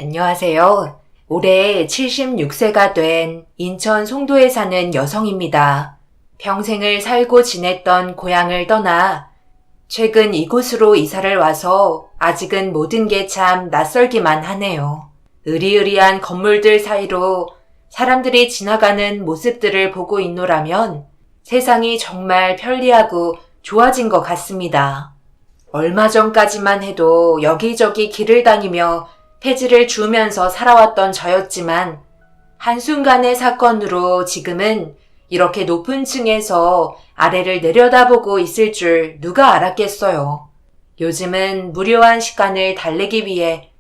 안녕하세요. 올해 76세가 된 인천 송도에 사는 여성입니다. 평생을 살고 지냈던 고향을 떠나 최근 이곳으로 이사를 와서 아직은 모든 게 참 낯설기만 하네요. 으리으리한 건물들 사이로 사람들이 지나가는 모습들을 보고 있노라면 세상이 정말 편리하고 좋아진 것 같습니다. 얼마 전까지만 해도 여기저기 길을 다니며 폐지를 주우면서 살아왔던 저였지만 한순간의 사건으로 지금은 이렇게 높은 층에서 아래를 내려다보고 있을 줄 누가 알았겠어요. 요즘은 무료한 시간을 달래기 위해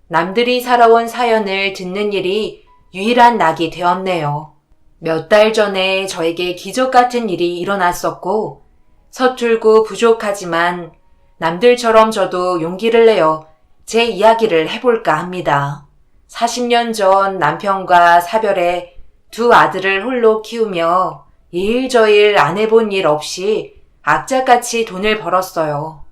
남들이 살아온 사연을 듣는 일이 유일한 낙이 되었네요. 몇 달 전에 저에게 기적 같은 일이 일어났었고 서툴고 부족하지만 남들처럼 저도 용기를 내어 제 이야기를 해볼까 합니다. 40년 전 남편과 사별해 두 아들을 홀로 키우며 일저일 안 해본 일 없이 악착같이 돈을 벌었어요.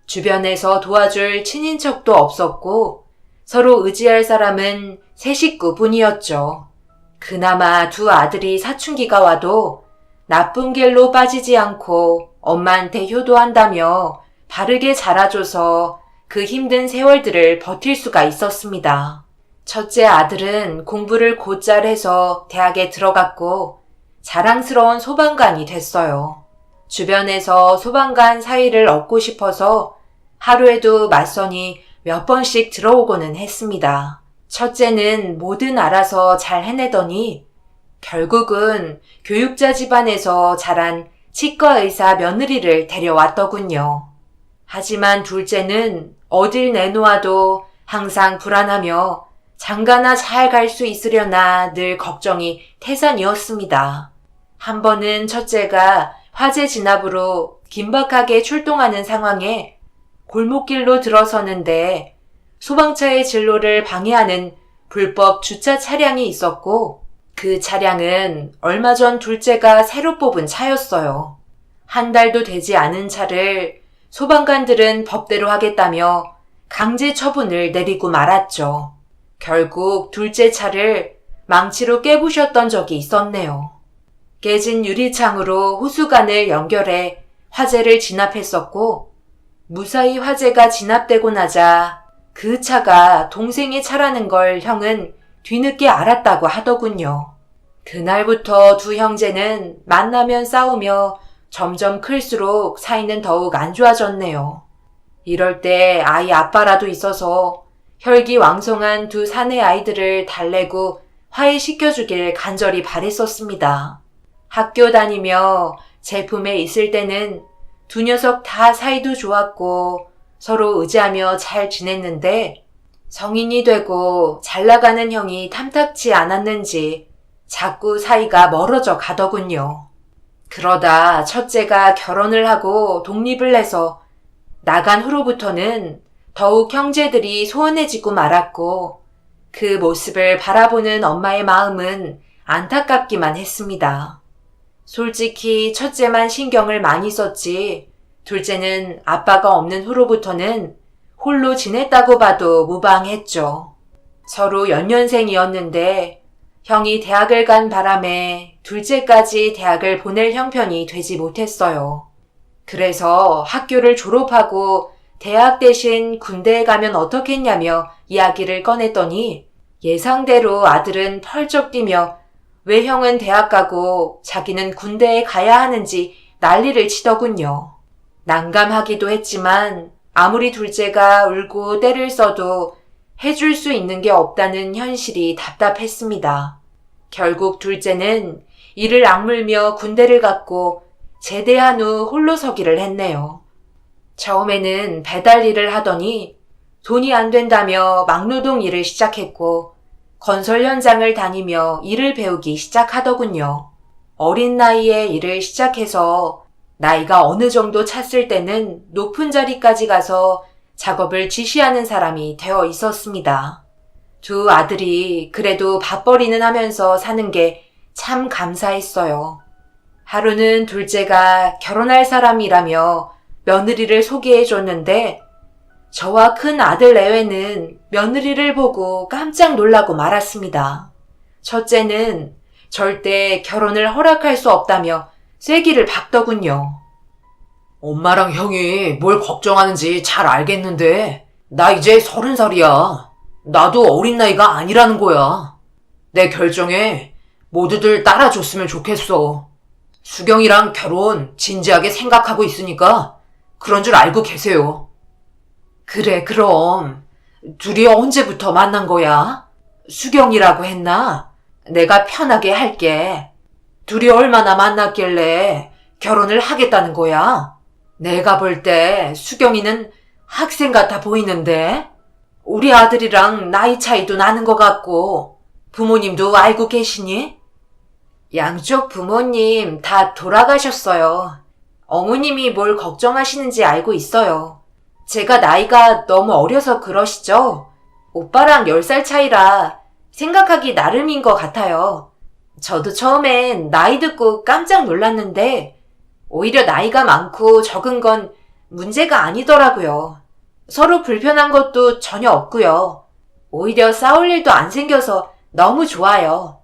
주변에서 도와줄 친인척도 없었고 서로 의지할 사람은 세 식구뿐이었죠. 그나마 두 아들이 사춘기가 와도 나쁜 길로 빠지지 않고 엄마한테 효도한다며 바르게 자라줘서 그 힘든 세월들을 버틸 수가 있었습니다. 첫째 아들은 공부를 곧잘 해서 대학에 들어갔고 자랑스러운 소방관이 됐어요. 주변에서 소방관 사위를 얻고 싶어서 하루에도 맞선이 몇 번씩 들어오고는 했습니다. 첫째는 뭐든 알아서 잘 해내더니 결국은 교육자 집안에서 자란 치과의사 며느리를 데려왔더군요. 하지만 둘째는 어딜 내놓아도 항상 불안하며 장가나 잘 갈 수 있으려나 늘 걱정이 태산이었습니다. 한 번은 첫째가 화재 진압으로 긴박하게 출동하는 상황에 골목길로 들어서는데 소방차의 진로를 방해하는 불법 주차 차량이 있었고 그 차량은 얼마 전 둘째가 새로 뽑은 차였어요. 한 달도 되지 않은 차를 소방관들은 법대로 하겠다며 강제 처분을 내리고 말았죠. 결국 둘째 차를 망치로 깨부셨던 적이 있었네요. 깨진 유리창으로 호수관을 연결해 화재를 진압했었고 무사히 화재가 진압되고 나자 그 차가 동생의 차라는 걸 형은 뒤늦게 알았다고 하더군요. 그날부터 두 형제는 만나면 싸우며 점점 클수록 사이는 더욱 안 좋아졌네요. 이럴 때 아이 아빠라도 있어서 혈기왕성한 두 사내 아이들을 달래고 화해시켜주길 간절히 바랬었습니다. 학교 다니며 제품에 있을 때는 두 녀석 다 사이도 좋았고 서로 의지하며 잘 지냈는데 성인이 되고 잘나가는 형이 탐탁치 않았는지 자꾸 사이가 멀어져 가더군요. 그러다 첫째가 결혼을 하고 독립을 해서 나간 후로부터는 더욱 형제들이 소원해지고 말았고 그 모습을 바라보는 엄마의 마음은 안타깝기만 했습니다. 솔직히 첫째만 신경을 많이 썼지 둘째는 아빠가 없는 후로부터는 홀로 지냈다고 봐도 무방했죠. 서로 연년생이었는데 형이 대학을 간 바람에 둘째까지 대학을 보낼 형편이 되지 못했어요. 그래서 학교를 졸업하고 대학 대신 군대에 가면 어떻겠냐며 이야기를 꺼냈더니 예상대로 아들은 펄쩍 뛰며 왜 형은 대학 가고 자기는 군대에 가야 하는지 난리를 치더군요. 난감하기도 했지만 아무리 둘째가 울고 떼를 써도 해줄 수 있는 게 없다는 현실이 답답했습니다. 결국 둘째는 이를 악물며 군대를 갔고 제대한 후 홀로 서기를 했네요. 처음에는 배달 일을 하더니 돈이 안 된다며 막노동 일을 시작했고 건설 현장을 다니며 일을 배우기 시작하더군요. 어린 나이에 일을 시작해서 나이가 어느 정도 찼을 때는 높은 자리까지 가서 작업을 지시하는 사람이 되어 있었습니다. 두 아들이 그래도 밥벌이는 하면서 사는 게 참 감사했어요. 하루는 둘째가 결혼할 사람이라며 며느리를 소개해줬는데 저와 큰 아들 내외는 며느리를 보고 깜짝 놀라고 말았습니다. 첫째는 절대 결혼을 허락할 수 없다며 쐐기를 박더군요. 엄마랑 형이 뭘 걱정하는지 잘 알겠는데 나 이제 30살이야. 나도 어린 나이가 아니라는 거야. 내 결정에 모두들 따라줬으면 좋겠어. 수경이랑 결혼 진지하게 생각하고 있으니까 그런 줄 알고 계세요. 그래, 그럼 둘이 언제부터 만난 거야? 수경이라고 했나? 내가 편하게 할게. 둘이 얼마나 만났길래 결혼을 하겠다는 거야? 내가 볼 때 수경이는 학생 같아 보이는데? 우리 아들이랑 나이 차이도 나는 것 같고 부모님도 알고 계시니? 양쪽 부모님 다 돌아가셨어요. 어머님이 뭘 걱정하시는지 알고 있어요. 제가 나이가 너무 어려서 그러시죠? 오빠랑 10살 차이라 생각하기 나름인 것 같아요. 저도 처음엔 나이 듣고 깜짝 놀랐는데 오히려 나이가 많고 적은 건 문제가 아니더라고요. 서로 불편한 것도 전혀 없고요. 오히려 싸울 일도 안 생겨서 너무 좋아요.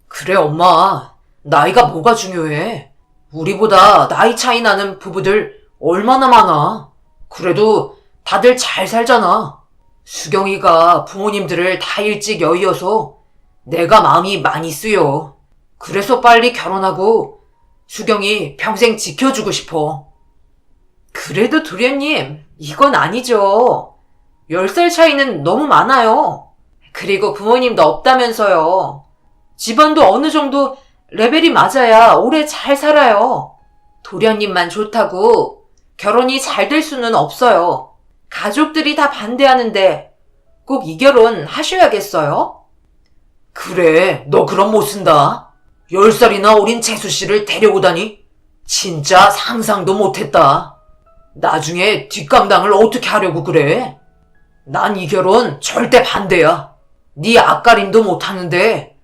그래, 엄마. 나이가 뭐가 중요해? 우리보다 나이 차이 나는 부부들 얼마나 많아. 그래도 다들 잘 살잖아. 수경이가 부모님들을 다 일찍 여의어서 내가 마음이 많이 쓰여. 그래서 빨리 결혼하고 수경이 평생 지켜주고 싶어. 그래도 도련님, 이건 아니죠. 10살 차이는 너무 많아요. 그리고 부모님도 없다면서요. 집안도 어느 정도 레벨이 맞아야 오래 잘 살아요. 도련님만 좋다고 결혼이 잘 될 수는 없어요. 가족들이 다 반대하는데 꼭 이 결혼 하셔야겠어요? 그래, 너 그럼 못 쓴다. 10살이나 어린 재수 씨를 데려오다니 진짜 상상도 못했다. 나중에 뒷감당을 어떻게 하려고 그래? 난 이 결혼 절대 반대야. 네 앞가림도 못하는데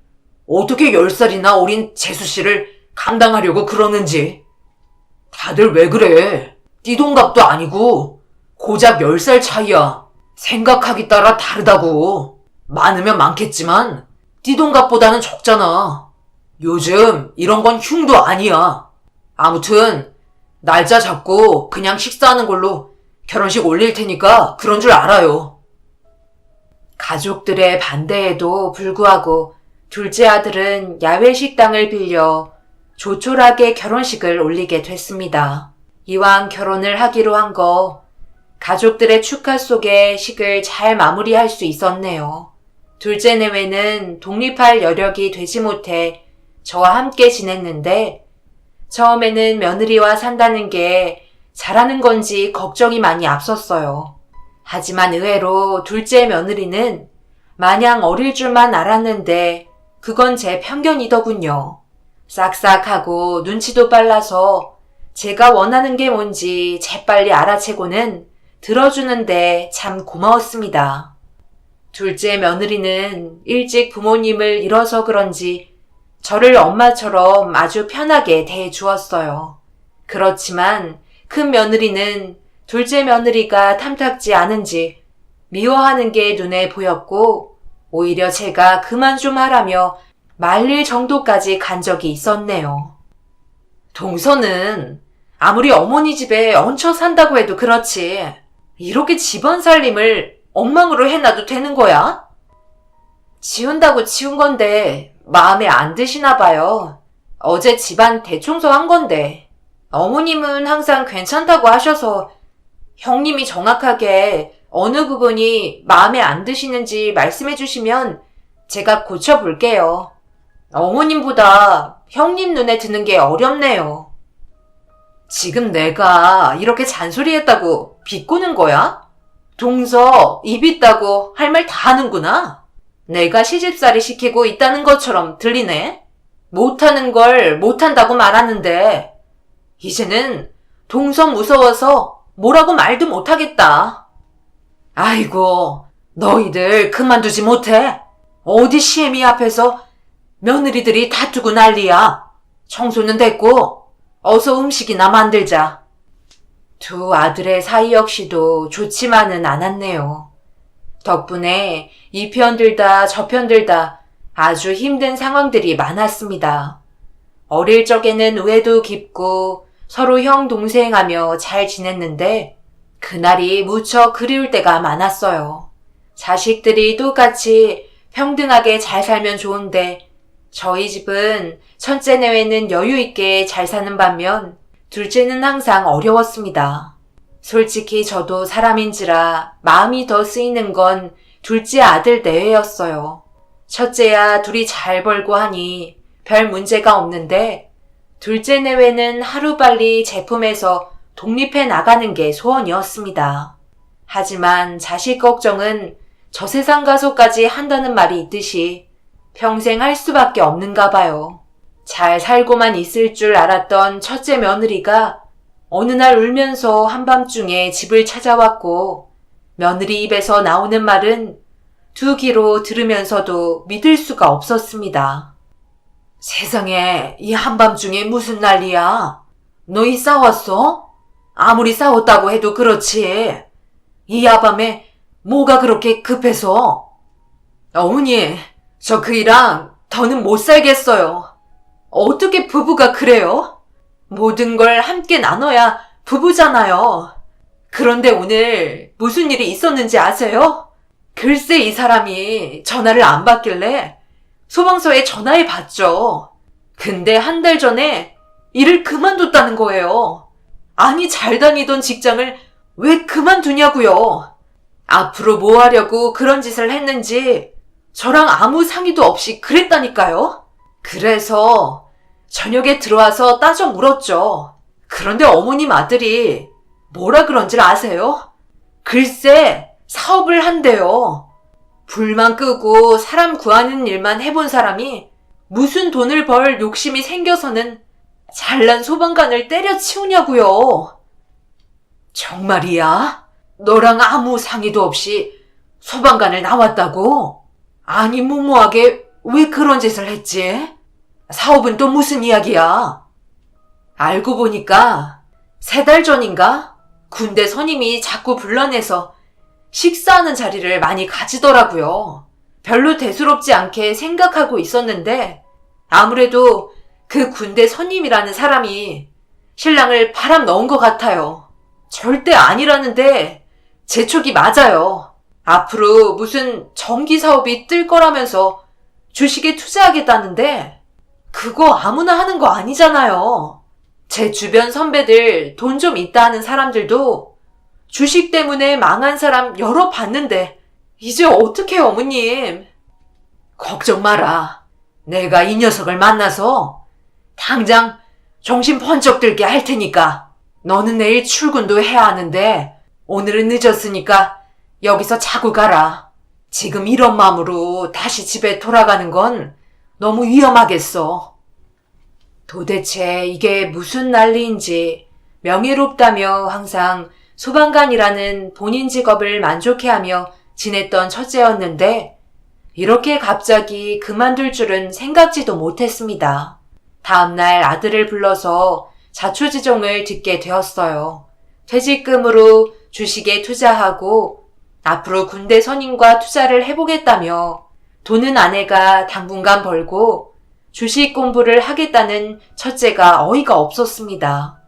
어떻게 10살이나 어린 재수 씨를 감당하려고 그러는지. 다들 왜 그래? 띠동갑도 아니고 고작 10살 차이야. 생각하기 따라 다르다고. 많으면 많겠지만 띠동갑보다는 적잖아. 요즘 이런 건 흉도 아니야. 아무튼 날짜 잡고 그냥 식사하는 걸로 결혼식 올릴 테니까 그런 줄 알아요. 가족들의 반대에도 불구하고 둘째 아들은 야외 식당을 빌려 조촐하게 결혼식을 올리게 됐습니다. 이왕 결혼을 하기로 한 거 가족들의 축하 속에 식을 잘 마무리할 수 있었네요. 둘째 내외는 독립할 여력이 되지 못해 저와 함께 지냈는데 처음에는 며느리와 산다는 게 잘하는 건지 걱정이 많이 앞섰어요. 하지만 의외로 둘째 며느리는 마냥 어릴 줄만 알았는데 그건 제 편견이더군요. 싹싹하고 눈치도 빨라서 제가 원하는 게 뭔지 재빨리 알아채고는 들어주는데 참 고마웠습니다. 둘째 며느리는 일찍 부모님을 잃어서 그런지 저를 엄마처럼 아주 편하게 대해주었어요. 그렇지만 큰 며느리는 둘째 며느리가 탐탁지 않은지 미워하는 게 눈에 보였고 오히려 제가 그만 좀 하라며 말릴 정도까지 간 적이 있었네요. 동서는 아무리 어머니 집에 얹혀 산다고 해도 그렇지 이렇게 집안 살림을 엉망으로 해놔도 되는 거야? 치운다고 치운 건데 마음에 안 드시나 봐요. 어제 집안 대청소한 건데 어머님은 항상 괜찮다고 하셔서 형님이 정확하게 어느 부분이 마음에 안 드시는지 말씀해 주시면 제가 고쳐볼게요. 어머님보다 형님 눈에 드는 게 어렵네요. 지금 내가 이렇게 잔소리했다고 비꼬는 거야? 동서 입 있다고 할 말 다 하는구나. 내가 시집살이 시키고 있다는 것처럼 들리네. 못하는 걸 못한다고 말하는데 이제는 동서 무서워서 뭐라고 말도 못하겠다. 아이고, 너희들 그만두지 못해? 어디 시애미 앞에서 며느리들이 다투고 난리야. 청소는 됐고 어서 음식이나 만들자. 두 아들의 사이 역시도 좋지만은 않았네요. 덕분에 이 편 들다 저 편 들다 아주 힘든 상황들이 많았습니다. 어릴 적에는 우애도 깊고 서로 형 동생하며 잘 지냈는데 그날이 무척 그리울 때가 많았어요. 자식들이 똑같이 평등하게 잘 살면 좋은데 저희 집은 첫째 내외는 여유 있게 잘 사는 반면 둘째는 항상 어려웠습니다. 솔직히 저도 사람인지라 마음이 더 쓰이는 건 둘째 아들 내외였어요. 첫째야 둘이 잘 벌고 하니 별 문제가 없는데 둘째 내외는 하루빨리 제품에서 독립해 나가는 게 소원이었습니다. 하지만 자식 걱정은 저 세상 가서까지 한다는 말이 있듯이 평생 할 수밖에 없는가 봐요. 잘 살고만 있을 줄 알았던 첫째 며느리가 어느 날 울면서 한밤중에 집을 찾아왔고 며느리 입에서 나오는 말은 두 귀로 들으면서도 믿을 수가 없었습니다. 세상에 이 한밤중에 무슨 난리야? 너희 싸웠어? 아무리 싸웠다고 해도 그렇지. 이 야밤에 뭐가 그렇게 급해서? 어머니, 저 그이랑 더는 못 살겠어요. 어떻게 부부가 그래요? 모든 걸 함께 나눠야 부부잖아요. 그런데 오늘 무슨 일이 있었는지 아세요? 글쎄 이 사람이 전화를 안 받길래 소방서에 전화해 봤죠. 근데 한 달 전에 일을 그만뒀다는 거예요. 아니 잘 다니던 직장을 왜 그만두냐고요. 앞으로 뭐 하려고 그런 짓을 했는지 저랑 아무 상의도 없이 그랬다니까요. 그래서 저녁에 들어와서 따져 물었죠. 그런데 어머님 아들이 뭐라 그런지 아세요? 글쎄 사업을 한대요. 불만 끄고 사람 구하는 일만 해본 사람이 무슨 돈을 벌 욕심이 생겨서는 잘난 소방관을 때려치우냐고요. 정말이야? 너랑 아무 상의도 없이 소방관을 나왔다고? 아니 무모하게 왜 그런 짓을 했지? 사업은 또 무슨 이야기야? 알고 보니까 3달 전인가 군대 선임이 자꾸 불러내서 식사하는 자리를 많이 가지더라고요. 별로 대수롭지 않게 생각하고 있었는데 아무래도 그 군대 선임이라는 사람이 신랑을 바람 넣은 것 같아요. 절대 아니라는데 제 촉이 맞아요. 앞으로 무슨 전기 사업이 뜰 거라면서 주식에 투자하겠다는데 그거 아무나 하는 거 아니잖아요. 제 주변 선배들 돈 좀 있다 하는 사람들도 주식 때문에 망한 사람 여러 봤는데 이제 어떡해 어머님. 걱정 마라. 내가 이 녀석을 만나서 당장 정신 번쩍 들게 할 테니까 너는 내일 출근도 해야 하는데 오늘은 늦었으니까 여기서 자고 가라. 지금 이런 마음으로 다시 집에 돌아가는 건 너무 위험하겠어. 도대체 이게 무슨 난리인지 명예롭다며 항상 소방관이라는 본인 직업을 만족해하며 지냈던 첫째였는데 이렇게 갑자기 그만둘 줄은 생각지도 못했습니다. 다음날 아들을 불러서 자초지종을 듣게 되었어요. 퇴직금으로 주식에 투자하고 앞으로 군대 선임과 투자를 해보겠다며 돈은 아내가 당분간 벌고 주식 공부를 하겠다는 첫째가 어이가 없었습니다.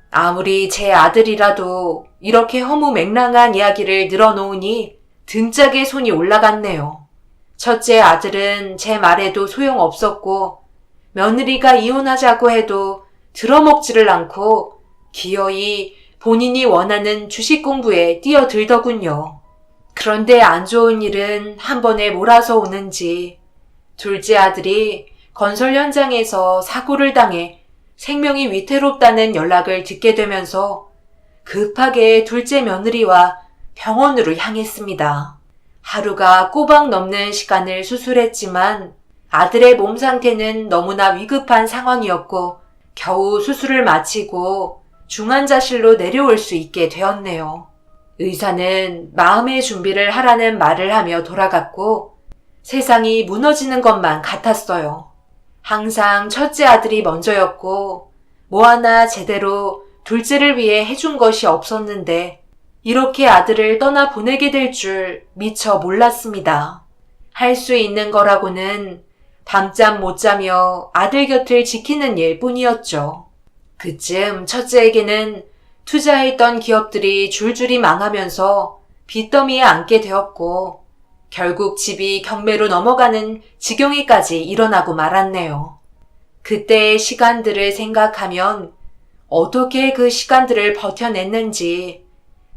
아무리 제 아들이라도 이렇게 허무맹랑한 이야기를 늘어놓으니 등짝에 손이 올라갔네요. 첫째 아들은 제 말에도 소용없었고 며느리가 이혼하자고 해도 들어먹지를 않고 기어이 본인이 원하는 주식 공부에 뛰어들더군요. 그런데 안 좋은 일은 한 번에 몰아서 오는지 둘째 아들이 건설 현장에서 사고를 당해 생명이 위태롭다는 연락을 듣게 되면서 급하게 둘째 며느리와 병원으로 향했습니다. 하루가 꼬박 넘는 시간을 수술했지만 아들의 몸 상태는 너무나 위급한 상황이었고 겨우 수술을 마치고 중환자실로 내려올 수 있게 되었네요. 의사는 마음의 준비를 하라는 말을 하며 돌아갔고 세상이 무너지는 것만 같았어요. 항상 첫째 아들이 먼저였고 뭐 하나 제대로 둘째를 위해 해준 것이 없었는데 이렇게 아들을 떠나보내게 될 줄 미처 몰랐습니다. 할 수 있는 거라고는 밤잠 못 자며 아들 곁을 지키는 일뿐이었죠. 그쯤 첫째에게는 투자했던 기업들이 줄줄이 망하면서 빚더미에 앉게 되었고 결국 집이 경매로 넘어가는 지경에까지 일어나고 말았네요. 그때의 시간들을 생각하면 어떻게 그 시간들을 버텨냈는지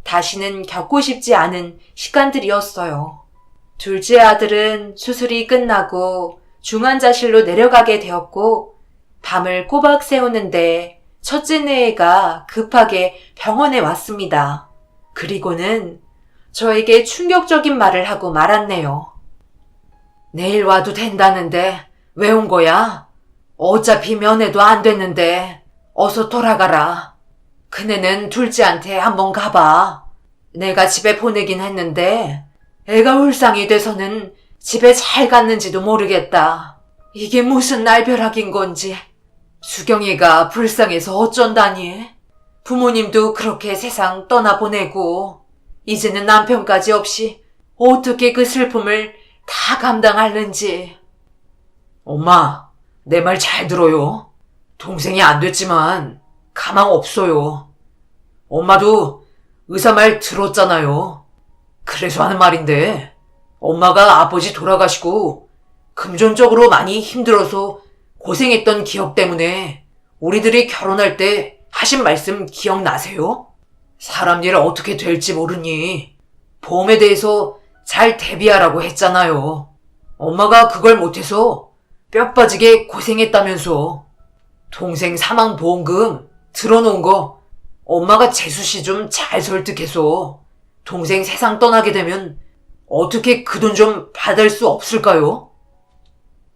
다시는 겪고 싶지 않은 시간들이었어요. 둘째 아들은 수술이 끝나고 중환자실로 내려가게 되었고 밤을 꼬박 새우는데 첫째네 애가 급하게 병원에 왔습니다. 그리고는 저에게 충격적인 말을 하고 말았네요. 내일 와도 된다는데 왜 온 거야? 어차피 면회도 안 됐는데 어서 돌아가라. 그네는 둘째한테 한번 가봐. 내가 집에 보내긴 했는데 애가 울상이 돼서는 집에 잘 갔는지도 모르겠다. 이게 무슨 날벼락인 건지. 수경이가 불쌍해서 어쩐다니. 부모님도 그렇게 세상 떠나보내고 이제는 남편까지 없이 어떻게 그 슬픔을 다 감당하는지. 엄마, 내 말 잘 들어요. 동생이 안 됐지만 가망 없어요. 엄마도 의사 말 들었잖아요. 그래서 하는 말인데 엄마가 아버지 돌아가시고 금전적으로 많이 힘들어서 고생했던 기억 때문에 우리들이 결혼할 때 하신 말씀 기억나세요? 사람 일 어떻게 될지 모르니 보험에 대해서 잘 대비하라고 했잖아요. 엄마가 그걸 못해서 뼈 빠지게 고생했다면서. 동생 사망보험금 들어놓은 거 엄마가 재수씨 좀 잘 설득해서 동생 세상 떠나게 되면 어떻게 그 돈 좀 받을 수 없을까요?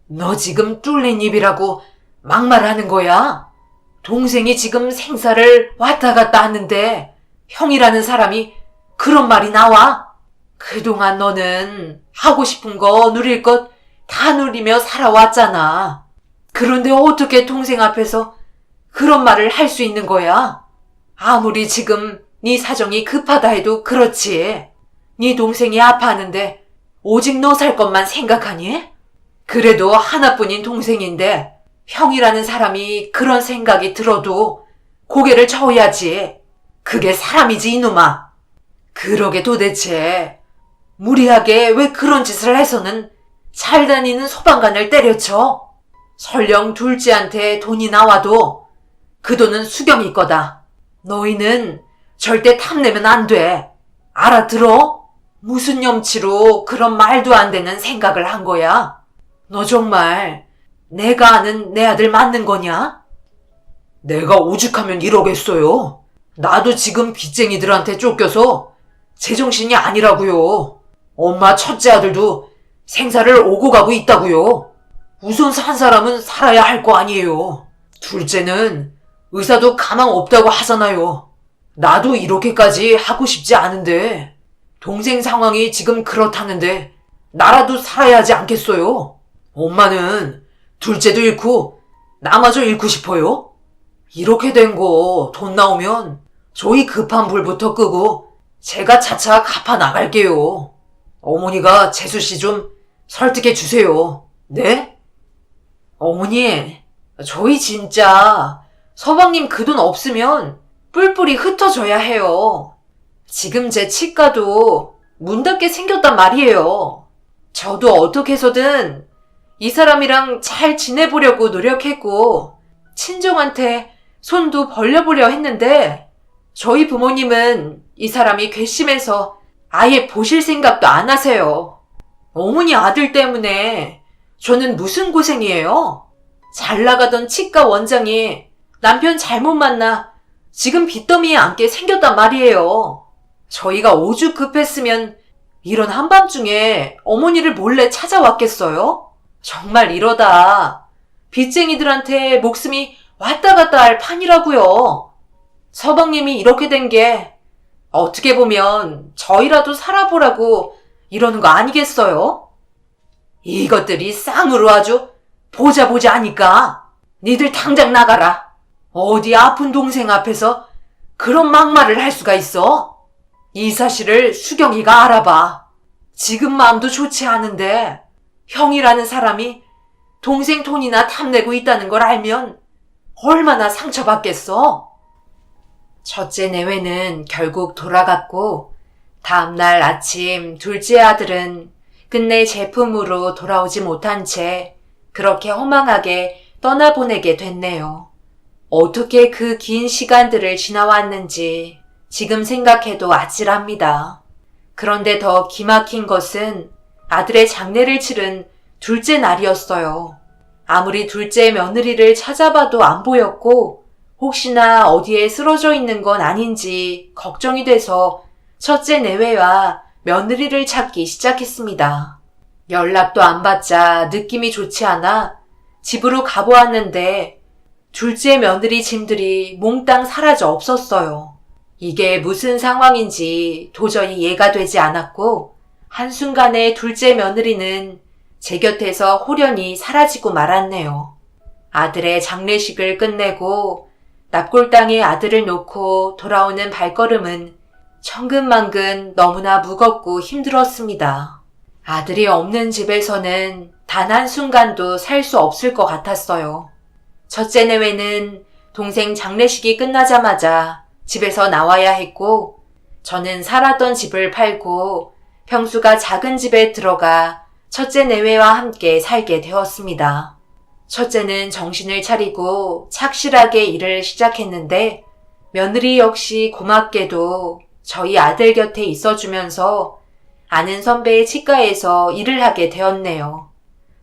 너 지금 뚫린 입이라고 막말하는 거야? 동생이 지금 생사를 왔다 갔다 하는데 형이라는 사람이 그런 말이 나와? 그동안 너는 하고 싶은 거 누릴 것 다 누리며 살아왔잖아. 그런데 어떻게 동생 앞에서 그런 말을 할 수 있는 거야? 아무리 지금 네 사정이 급하다 해도 그렇지. 네 동생이 아파하는데 오직 너 살 것만 생각하니? 그래도 하나뿐인 동생인데 형이라는 사람이 그런 생각이 들어도 고개를 저어야지. 그게 사람이지 이놈아. 그러게 도대체 무리하게 왜 그런 짓을 해서는 잘 다니는 소방관을 때려쳐? 설령 둘째한테 돈이 나와도 그 돈은 수경이 거다. 너희는 절대 탐내면 안 돼. 알아들어? 무슨 염치로 그런 말도 안 되는 생각을 한 거야? 너 정말 내가 아는 내 아들 맞는 거냐? 내가 오죽하면 이러겠어요. 나도 지금 빚쟁이들한테 쫓겨서 제정신이 아니라고요. 엄마 첫째 아들도 생사를 오고 가고 있다고요. 우선 산 사람은 살아야 할 거 아니에요. 둘째는 의사도 가망 없다고 하잖아요. 나도 이렇게까지 하고 싶지 않은데 동생 상황이 지금 그렇다는데 나라도 살아야 하지 않겠어요? 엄마는 둘째도 잃고 나마저 잃고 싶어요? 이렇게 된 거 돈 나오면 저희 급한 불부터 끄고 제가 차차 갚아 나갈게요. 어머니가 재수씨 좀 설득해 주세요. 네? 어머니, 저희 진짜 서방님 그 돈 없으면 뿔뿔이 흩어져야 해요. 지금 제 치과도 문 닫게 생겼단 말이에요. 저도 어떻게 해서든 이 사람이랑 잘 지내보려고 노력했고 친정한테 손도 벌려보려 했는데 저희 부모님은 이 사람이 괘씸해서 아예 보실 생각도 안 하세요. 어머니 아들 때문에 저는 무슨 고생이에요? 잘 나가던 치과 원장이 남편 잘못 만나 지금 빚더미에 앉게 생겼단 말이에요. 저희가 오죽 급했으면 이런 한밤중에 어머니를 몰래 찾아왔겠어요? 정말 이러다 빚쟁이들한테 목숨이 왔다 갔다 할 판이라고요. 서방님이 이렇게 된 게 어떻게 보면 저희라도 살아보라고 이러는 거 아니겠어요? 이것들이 쌍으로 아주 보자 하니까 니들 당장 나가라. 어디 아픈 동생 앞에서 그런 막말을 할 수가 있어? 이 사실을 수경이가 알아봐. 지금 마음도 좋지 않은데 형이라는 사람이 동생 돈이나 탐내고 있다는 걸 알면 얼마나 상처받겠어? 첫째 내외는 결국 돌아갔고 다음날 아침 둘째 아들은 끝내 제품으로 돌아오지 못한 채 그렇게 허망하게 떠나보내게 됐네요. 어떻게 그 긴 시간들을 지나왔는지 지금 생각해도 아찔합니다. 그런데 더 기막힌 것은 아들의 장례를 치른 둘째 날이었어요. 아무리 둘째 며느리를 찾아봐도 안 보였고 혹시나 어디에 쓰러져 있는 건 아닌지 걱정이 돼서 첫째 내외와 며느리를 찾기 시작했습니다. 연락도 안 받자 느낌이 좋지 않아 집으로 가보았는데 둘째 며느리 짐들이 몽땅 사라져 없었어요. 이게 무슨 상황인지 도저히 이해가 되지 않았고 한순간에 둘째 며느리는 제 곁에서 홀연히 사라지고 말았네요. 아들의 장례식을 끝내고 납골당에 아들을 놓고 돌아오는 발걸음은 천근만근 너무나 무겁고 힘들었습니다. 아들이 없는 집에서는 단 한순간도 살 수 없을 것 같았어요. 첫째 내외는 동생 장례식이 끝나자마자 집에서 나와야 했고 저는 살았던 집을 팔고 평수가 작은 집에 들어가 첫째 내외와 함께 살게 되었습니다. 첫째는 정신을 차리고 착실하게 일을 시작했는데 며느리 역시 고맙게도 저희 아들 곁에 있어주면서 아는 선배의 치과에서 일을 하게 되었네요.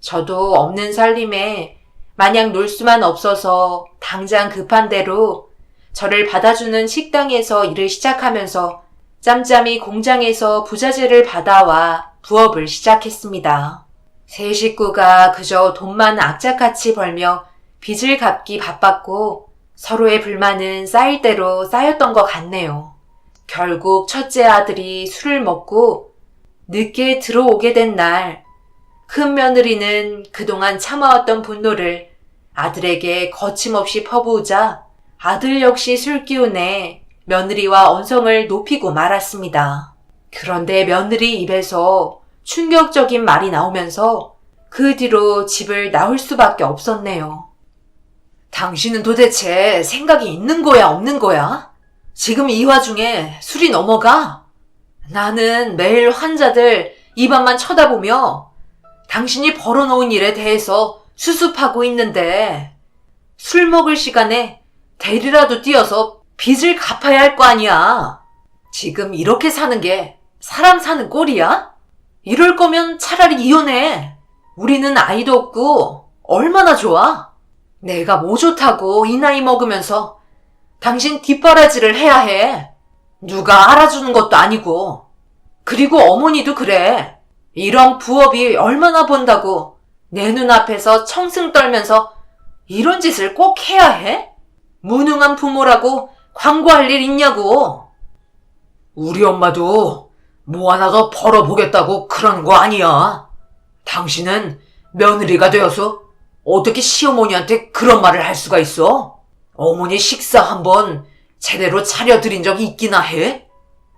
저도 없는 살림에 마냥 놀 수만 없어서 당장 급한 대로 저를 받아주는 식당에서 일을 시작하면서 짬짬이 공장에서 부자재를 받아와 부업을 시작했습니다. 세 식구가 그저 돈만 악착같이 벌며 빚을 갚기 바빴고 서로의 불만은 쌓일 대로 쌓였던 것 같네요. 결국 첫째 아들이 술을 먹고 늦게 들어오게 된 날, 큰 며느리는 그동안 참아왔던 분노를 아들에게 거침없이 퍼부으자 아들 역시 술 기운에 며느리와 언성을 높이고 말았습니다. 그런데 며느리 입에서 충격적인 말이 나오면서 그 뒤로 집을 나올 수밖에 없었네요. 당신은 도대체 생각이 있는 거야, 없는 거야? 지금 이 와중에 술이 넘어가? 나는 매일 환자들 입안만 쳐다보며 당신이 벌어놓은 일에 대해서 수습하고 있는데 술 먹을 시간에 대리라도 뛰어서 빚을 갚아야 할 거 아니야. 지금 이렇게 사는 게 사람 사는 꼴이야? 이럴 거면 차라리 이혼해. 우리는 아이도 없고 얼마나 좋아. 내가 뭐 좋다고 이 나이 먹으면서 당신 뒷바라지를 해야 해. 누가 알아주는 것도 아니고. 그리고 어머니도 그래. 이런 부업이 얼마나 번다고 내 눈앞에서 청승 떨면서 이런 짓을 꼭 해야 해? 무능한 부모라고 광고할 일 있냐고. 우리 엄마도 뭐 하나 더 벌어보겠다고 그러는 거 아니야. 당신은 며느리가 되어서 어떻게 시어머니한테 그런 말을 할 수가 있어? 어머니 식사 한번 제대로 차려드린 적이 있기나 해?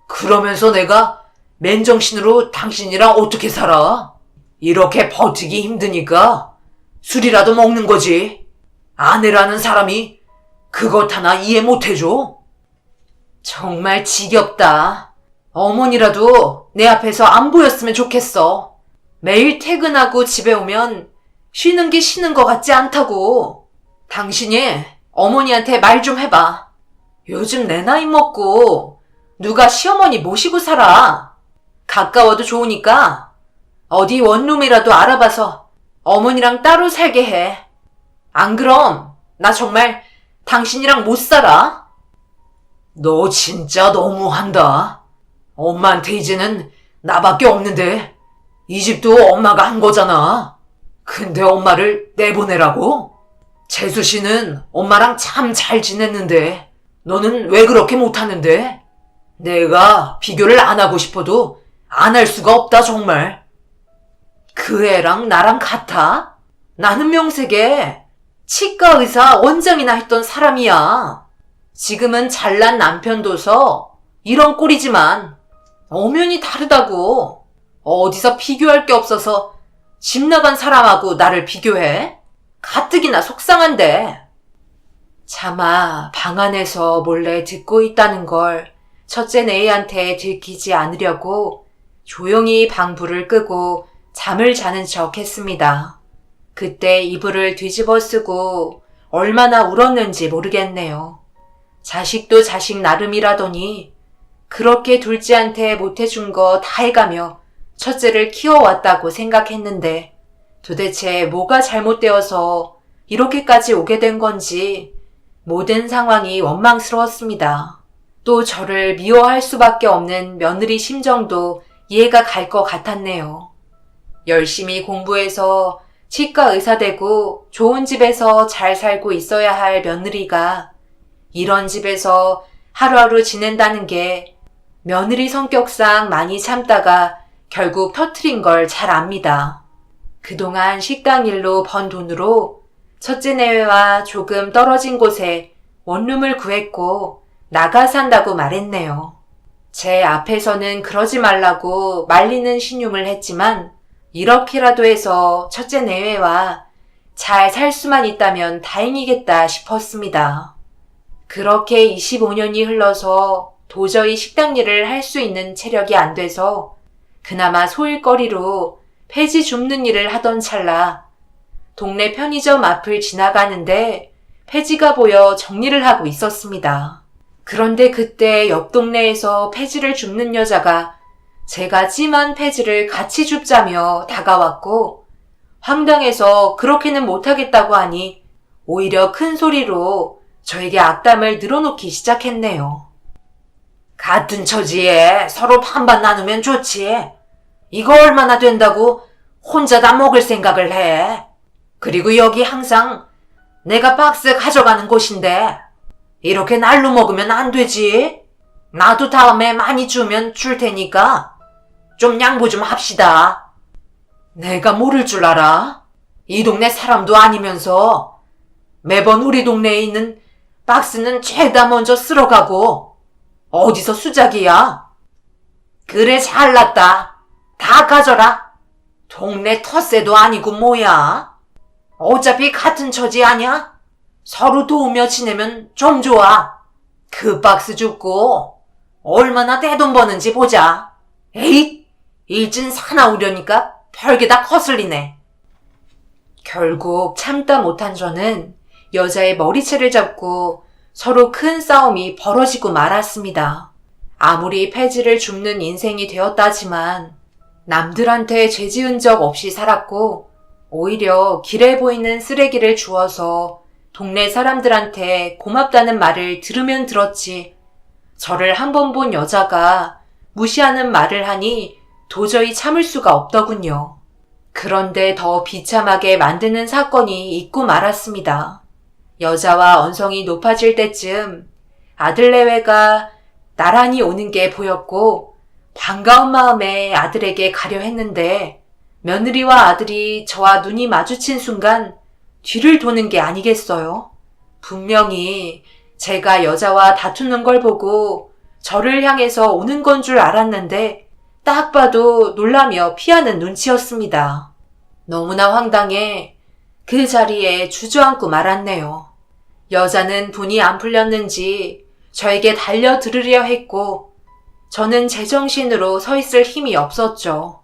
그러면서 내가 맨정신으로 당신이랑 어떻게 살아? 이렇게 버티기 힘드니까 술이라도 먹는 거지. 아내라는 사람이 그것 하나 이해 못해줘? 정말 지겹다. 어머니라도 내 앞에서 안 보였으면 좋겠어. 매일 퇴근하고 집에 오면 쉬는 게 쉬는 것 같지 않다고. 당신이 어머니한테 말 좀 해봐. 요즘 내 나이 먹고 누가 시어머니 모시고 살아. 가까워도 좋으니까 어디 원룸이라도 알아봐서 어머니랑 따로 살게 해. 안 그럼 나 정말 당신이랑 못 살아. 너 진짜 너무한다. 엄마한테 이제는 나밖에 없는데 이 집도 엄마가 한 거잖아. 근데 엄마를 내보내라고? 재수 씨는 엄마랑 참 잘 지냈는데 너는 왜 그렇게 못하는데? 내가 비교를 안 하고 싶어도 안 할 수가 없다 정말. 그 애랑 나랑 같아? 나는 명색에 치과 의사 원장이나 했던 사람이야. 지금은 잘난 남편 둬서 이런 꼴이지만 엄연히 다르다고. 어디서 비교할 게 없어서 집 나간 사람하고 나를 비교해? 가뜩이나 속상한데. 차마 방 안에서 몰래 듣고 있다는 걸 첫째 내애한테 들키지 않으려고 조용히 방불을 끄고 잠을 자는 척 했습니다. 그때 이불을 뒤집어 쓰고 얼마나 울었는지 모르겠네요. 자식도 자식 나름이라더니 그렇게 둘째한테 못해준 거 다 해가며 첫째를 키워왔다고 생각했는데 도대체 뭐가 잘못되어서 이렇게까지 오게 된 건지 모든 상황이 원망스러웠습니다. 또 저를 미워할 수밖에 없는 며느리 심정도 이해가 갈 것 같았네요. 열심히 공부해서 치과 의사 되고 좋은 집에서 잘 살고 있어야 할 며느리가 이런 집에서 하루하루 지낸다는 게 며느리 성격상 많이 참다가 결국 터트린 걸 잘 압니다. 그동안 식당 일로 번 돈으로 첫째 내외와 조금 떨어진 곳에 원룸을 구했고 나가 산다고 말했네요. 제 앞에서는 그러지 말라고 말리는 신용을 했지만 이렇게라도 해서 첫째 내외와 잘 살 수만 있다면 다행이겠다 싶었습니다. 그렇게 25년이 흘러서 도저히 식당 일을 할 수 있는 체력이 안 돼서 그나마 소일거리로 폐지 줍는 일을 하던 찰나 동네 편의점 앞을 지나가는데 폐지가 보여 정리를 하고 있었습니다. 그런데 그때 옆 동네에서 폐지를 줍는 여자가 제가 찜한 폐지를 같이 줍자며 다가왔고 황당해서 그렇게는 못하겠다고 하니 오히려 큰 소리로 저에게 악담을 늘어놓기 시작했네요. 같은 처지에 서로 반반 나누면 좋지. 이거 얼마나 된다고 혼자 다 먹을 생각을 해. 그리고 여기 항상 내가 박스 가져가는 곳인데 이렇게 날로 먹으면 안 되지. 나도 다음에 많이 주면 줄 테니까 좀 양보 좀 합시다. 내가 모를 줄 알아? 이 동네 사람도 아니면서 매번 우리 동네에 있는 박스는 죄다 먼저 쓸어가고 어디서 수작이야? 그래 잘났다. 다 가져라. 동네 텃세도 아니고 뭐야. 어차피 같은 처지 아냐? 서로 도우며 지내면 좀 좋아. 그 박스 줍고 얼마나 떼돈 버는지 보자. 에잇! 일진 사나우려니까 별게 다 거슬리네. 결국 참다 못한 저는 여자의 머리채를 잡고 서로 큰 싸움이 벌어지고 말았습니다. 아무리 폐지를 줍는 인생이 되었다지만 남들한테 죄 지은 적 없이 살았고 오히려 길에 보이는 쓰레기를 주워서 동네 사람들한테 고맙다는 말을 들으면 들었지 저를 한 번 본 여자가 무시하는 말을 하니 도저히 참을 수가 없더군요. 그런데 더 비참하게 만드는 사건이 있고 말았습니다. 여자와 언성이 높아질 때쯤 아들 내외가 나란히 오는 게 보였고 반가운 마음에 아들에게 가려 했는데 며느리와 아들이 저와 눈이 마주친 순간 뒤를 도는 게 아니겠어요? 분명히 제가 여자와 다투는 걸 보고 저를 향해서 오는 건 줄 알았는데 딱 봐도 놀라며 피하는 눈치였습니다. 너무나 황당해 그 자리에 주저앉고 말았네요. 여자는 분이 안 풀렸는지 저에게 달려들으려 했고 저는 제정신으로 서 있을 힘이 없었죠.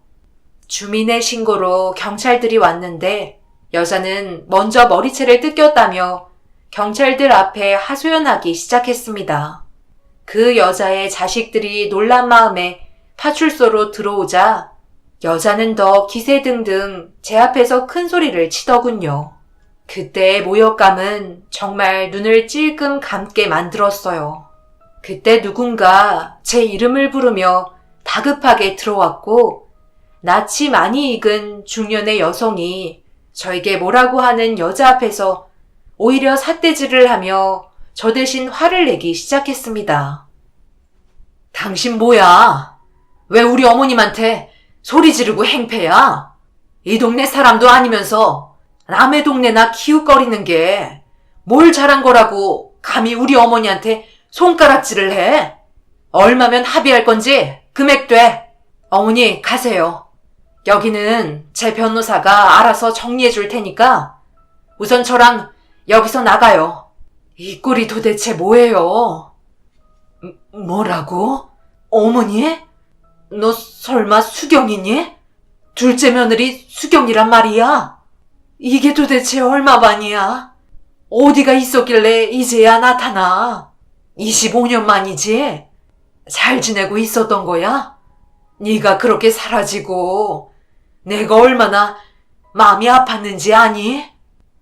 주민의 신고로 경찰들이 왔는데 여자는 먼저 머리채를 뜯겼다며 경찰들 앞에 하소연하기 시작했습니다. 그 여자의 자식들이 놀란 마음에 파출소로 들어오자 여자는 더 기세등등 제 앞에서 큰 소리를 치더군요. 그때의 모욕감은 정말 눈을 찔끔 감게 만들었어요. 그때 누군가 제 이름을 부르며 다급하게 들어왔고 낯이 많이 익은 중년의 여성이 저에게 뭐라고 하는 여자 앞에서 오히려 삿대질을 하며 저 대신 화를 내기 시작했습니다. 당신 뭐야? 왜 우리 어머님한테 소리 지르고 행패야? 이 동네 사람도 아니면서 남의 동네나 키웃거리는 게 뭘 잘한 거라고 감히 우리 어머니한테 손가락질을 해? 얼마면 합의할 건지 금액 돼. 어머니, 가세요. 여기는 제 변호사가 알아서 정리해 줄 테니까 우선 저랑 여기서 나가요. 이 꼴이 도대체 뭐예요? 뭐라고? 어머니? 너 설마 수경이니? 둘째 며느리 수경이란 말이야? 이게 도대체 얼마만이야? 어디가 있었길래 이제야 나타나? 25년 만이지? 잘 지내고 있었던 거야? 네가 그렇게 사라지고 내가 얼마나 마음이 아팠는지 아니?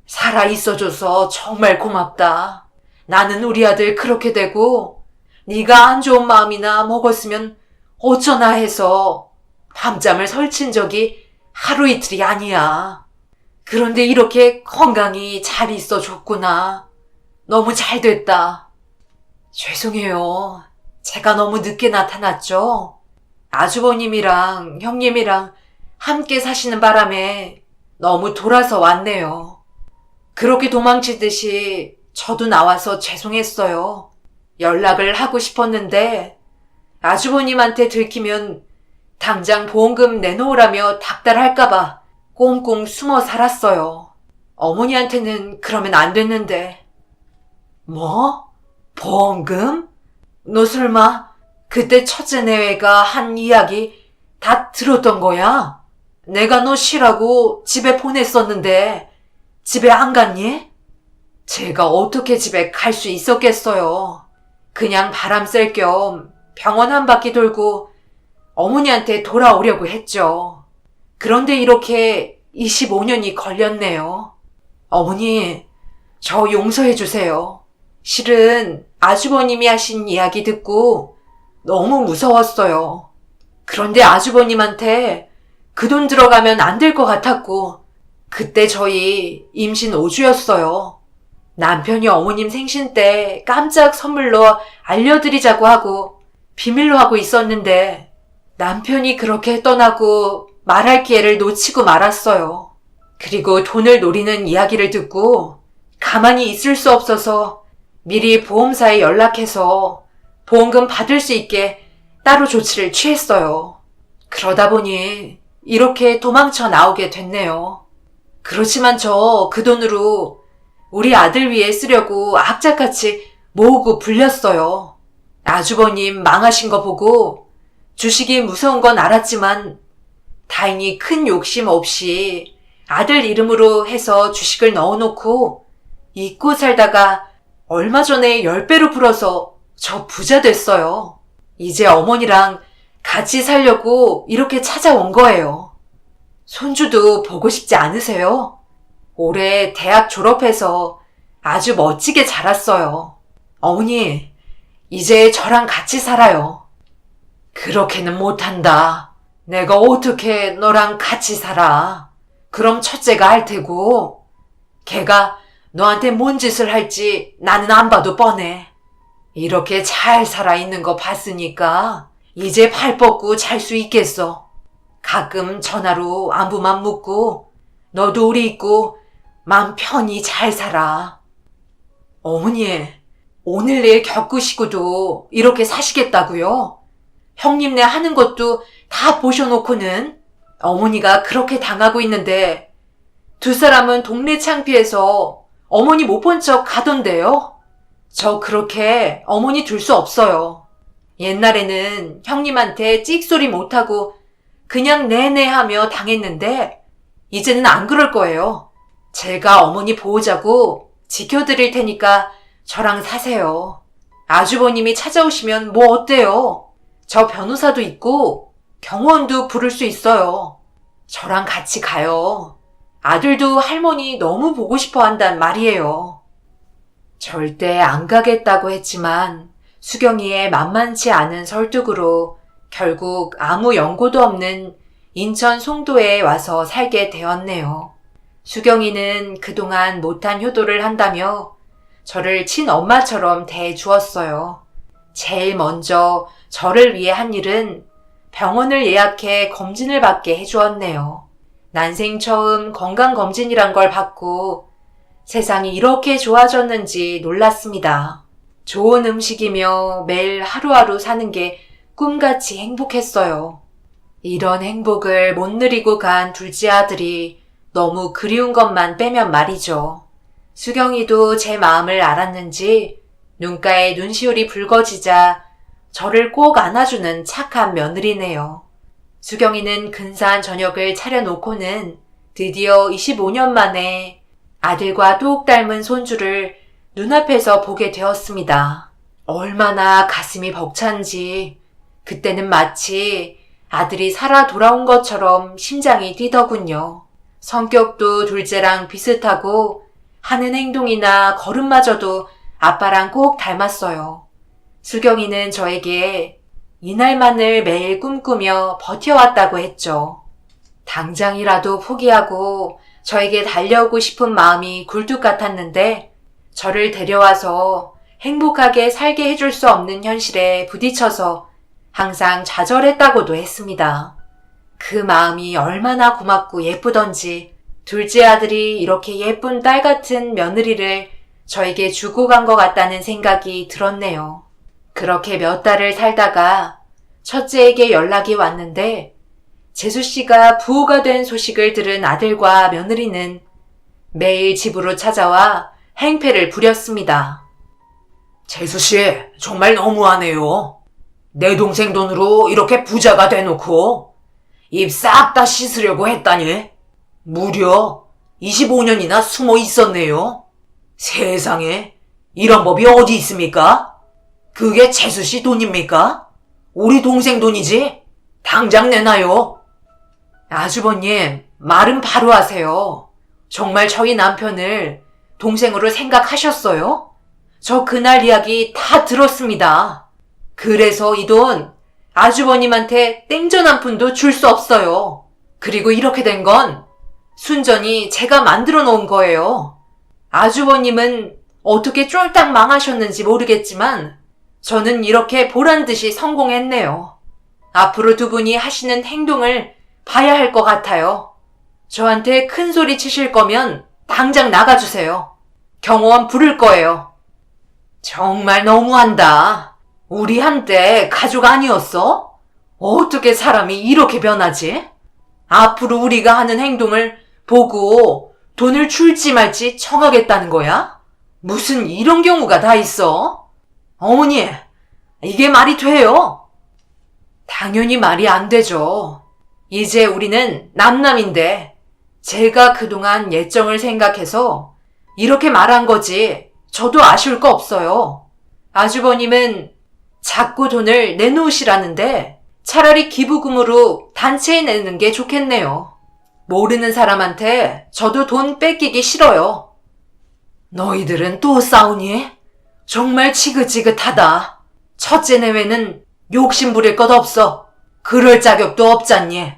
살아 있어줘서 정말 고맙다. 나는 우리 아들 그렇게 되고 네가 안 좋은 마음이나 먹었으면 어쩌나 해서 밤잠을 설친 적이 하루 이틀이 아니야. 그런데 이렇게 건강히 잘 있어줬구나. 너무 잘 됐다. 죄송해요. 제가 너무 늦게 나타났죠? 아주버님이랑 형님이랑 함께 사시는 바람에 너무 돌아서 왔네요. 그렇게 도망치듯이 저도 나와서 죄송했어요. 연락을 하고 싶었는데 아주버님한테 들키면 당장 보험금 내놓으라며 닥달할까봐 꽁꽁 숨어 살았어요. 어머니한테는 그러면 안 됐는데. 뭐? 보험금? 너 설마 그때 첫째 내외가 한 이야기 다 들었던 거야? 내가 너 쉬라고 집에 보냈었는데 집에 안 갔니? 제가 어떻게 집에 갈 수 있었겠어요. 그냥 바람 쐴 겸 병원 한 바퀴 돌고 어머니한테 돌아오려고 했죠. 그런데 이렇게 25년이 걸렸네요. 어머니, 저 용서해 주세요. 실은 아주버님이 하신 이야기 듣고 너무 무서웠어요. 그런데 아주버님한테 그 돈 들어가면 안 될 것 같았고 그때 저희 임신 5주였어요. 남편이 어머님 생신 때 깜짝 선물로 알려드리자고 하고 비밀로 하고 있었는데 남편이 그렇게 떠나고 말할 기회를 놓치고 말았어요. 그리고 돈을 노리는 이야기를 듣고 가만히 있을 수 없어서 미리 보험사에 연락해서 보험금 받을 수 있게 따로 조치를 취했어요. 그러다 보니 이렇게 도망쳐 나오게 됐네요. 그렇지만 저 그 돈으로 우리 아들 위해 쓰려고 악착같이 모으고 불렸어요. 아주버님 망하신 거 보고 주식이 무서운 건 알았지만 다행히 큰 욕심 없이 아들 이름으로 해서 주식을 넣어놓고 잊고 살다가 얼마 전에 10배로 불어서 저 부자 됐어요. 이제 어머니랑 같이 살려고 이렇게 찾아온 거예요. 손주도 보고 싶지 않으세요? 올해 대학 졸업해서 아주 멋지게 자랐어요. 어머니, 이제 저랑 같이 살아요. 그렇게는 못한다. 내가 어떻게 너랑 같이 살아? 그럼 첫째가 할 테고 걔가 너한테 뭔 짓을 할지 나는 안 봐도 뻔해. 이렇게 잘 살아있는 거 봤으니까 이제 발 뻗고 잘 수 있겠어. 가끔 전화로 안부만 묻고 너도 우리 있고 맘 편히 잘 살아. 어머니, 오늘 내일 겪으시고도 이렇게 사시겠다고요? 형님네 하는 것도 다 보셔놓고는 어머니가 그렇게 당하고 있는데 두 사람은 동네 창피해서 어머니 못 본 척 가던데요? 저 그렇게 어머니 둘 수 없어요. 옛날에는 형님한테 찍소리 못하고 그냥 네네 하며 당했는데 이제는 안 그럴 거예요. 제가 어머니 보호자고 지켜드릴 테니까 저랑 사세요. 아주버님이 찾아오시면 뭐 어때요? 저 변호사도 있고 경호원도 부를 수 있어요. 저랑 같이 가요. 아들도 할머니 너무 보고 싶어 한단 말이에요. 절대 안 가겠다고 했지만 수경이의 만만치 않은 설득으로 결국 아무 연고도 없는 인천 송도에 와서 살게 되었네요. 수경이는 그동안 못한 효도를 한다며 저를 친엄마처럼 대해주었어요. 제일 먼저 저를 위해 한 일은 병원을 예약해 검진을 받게 해주었네요. 난생 처음 건강검진이란 걸 받고 세상이 이렇게 좋아졌는지 놀랐습니다. 좋은 음식이며 매일 하루하루 사는 게 꿈같이 행복했어요. 이런 행복을 못 누리고 간 둘째 아들이 너무 그리운 것만 빼면 말이죠. 수경이도 제 마음을 알았는지 눈가에 눈시울이 붉어지자 저를 꼭 안아주는 착한 며느리네요. 수경이는 근사한 저녁을 차려놓고는 드디어 25년 만에 아들과 똑 닮은 손주를 눈앞에서 보게 되었습니다. 얼마나 가슴이 벅찬지 그때는 마치 아들이 살아 돌아온 것처럼 심장이 뛰더군요. 성격도 둘째랑 비슷하고 하는 행동이나 걸음마저도 아빠랑 꼭 닮았어요. 수경이는 저에게 이날만을 매일 꿈꾸며 버텨왔다고 했죠. 당장이라도 포기하고 저에게 달려오고 싶은 마음이 굴뚝 같았는데 저를 데려와서 행복하게 살게 해줄 수 없는 현실에 부딪혀서 항상 좌절했다고도 했습니다. 그 마음이 얼마나 고맙고 예쁘던지 둘째 아들이 이렇게 예쁜 딸 같은 며느리를 저에게 주고 간 것 같다는 생각이 들었네요. 그렇게 몇 달을 살다가 첫째에게 연락이 왔는데 재수씨가 부호가 된 소식을 들은 아들과 며느리는 매일 집으로 찾아와 행패를 부렸습니다. 재수씨, 정말 너무하네요. 내 동생 돈으로 이렇게 부자가 돼놓고 입 싹 다 씻으려고 했다니. 무려 25년이나 숨어 있었네요. 세상에, 이런 법이 어디 있습니까? 그게 재수씨 돈입니까? 우리 동생 돈이지? 당장 내놔요. 아주버님, 말은 바로 하세요. 정말 저희 남편을 동생으로 생각하셨어요? 저 그날 이야기 다 들었습니다. 그래서 이 돈 아주버님한테 땡전 한 푼도 줄 수 없어요. 그리고 이렇게 된 건 순전히 제가 만들어 놓은 거예요. 아주버님은 어떻게 쫄딱 망하셨는지 모르겠지만 저는 이렇게 보란듯이 성공했네요. 앞으로 두 분이 하시는 행동을 봐야 할 것 같아요. 저한테 큰 소리 치실 거면 당장 나가주세요. 경호원 부를 거예요. 정말 너무한다. 우리 한때 가족 아니었어? 어떻게 사람이 이렇게 변하지? 앞으로 우리가 하는 행동을 보고 돈을 줄지 말지 청하겠다는 거야? 무슨 이런 경우가 다 있어? 어머니, 이게 말이 돼요? 당연히 말이 안 되죠. 이제 우리는 남남인데 제가 그동안 예정을 생각해서 이렇게 말한 거지 저도 아쉬울 거 없어요. 아주버님은 자꾸 돈을 내놓으시라는데 차라리 기부금으로 단체에 내는 게 좋겠네요. 모르는 사람한테 저도 돈 뺏기기 싫어요. 너희들은 또 싸우니? 정말 지긋지긋하다. 첫째 내외는 욕심 부릴 것 없어. 그럴 자격도 없잖니.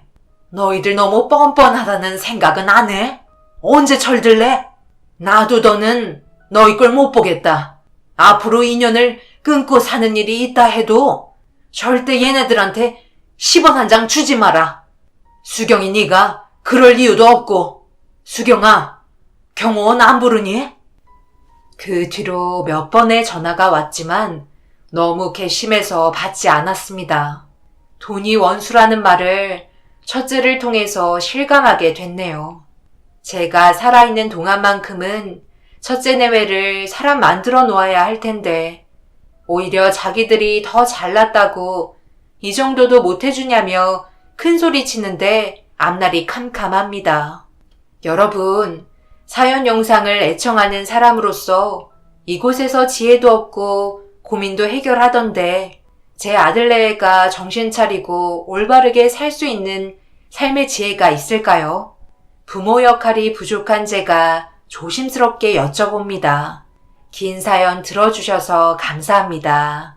너희들 너무 뻔뻔하다는 생각은 안 해? 언제 철들래? 나도 더는 너희 걸 못 보겠다. 앞으로 인연을 끊고 사는 일이 있다 해도 절대 얘네들한테 10원 한 장 주지 마라. 수경이 네가 그럴 이유도 없고. 수경아, 경호원 안 부르니? 그 뒤로 몇 번의 전화가 왔지만 너무 괘씸해서 받지 않았습니다. 돈이 원수라는 말을 첫째를 통해서 실감하게 됐네요. 제가 살아있는 동안만큼은 첫째 내외를 사람 만들어 놓아야 할 텐데 오히려 자기들이 더 잘났다고 이 정도도 못해주냐며 큰소리 치는데 앞날이 캄캄합니다. 여러분, 사연 영상을 애청하는 사람으로서 이곳에서 지혜도 얻고 고민도 해결하던데 제 아들내외가 정신 차리고 올바르게 살 수 있는 삶의 지혜가 있을까요? 부모 역할이 부족한 제가 조심스럽게 여쭤봅니다. 긴 사연 들어주셔서 감사합니다.